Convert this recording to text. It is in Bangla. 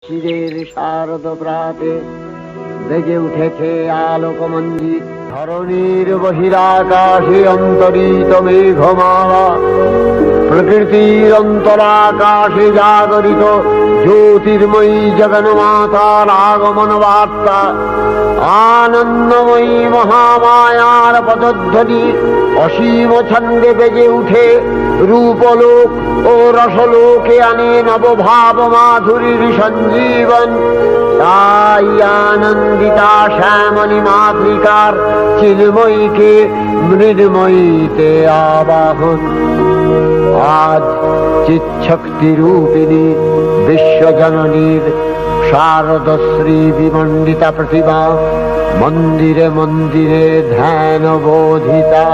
চিরের শারদ প্রাতে বেজে উঠেছে আলোকমঞ্জিত। ধরণীর বহিরাকাশে অন্তরিত মেঘমালা, প্রকৃতির অন্তরাকাশে জাগরিত জ্যোতির্ময়ী জগন্মাতার আগমন বার্তা। আনন্দময়ী মহামায়ার পদধ্বনি অসীম ছন্দে বেজে উঠে রূপলোক ও রসলোকে আনে নবভাব মাধুরীর সঞ্জীবন। তাই আনন্দিতা শ্যামলী মাতৃকার চিন্ময়ীকে মৃন্ময়ীতে আবাহন। আজ চিৎশক্তি রূপিণী বিশ্বজননীর শারদশ্রী বিমণ্ডিতা প্রতিমা মন্দিরে মন্দিরে ধ্যান বোধিতা।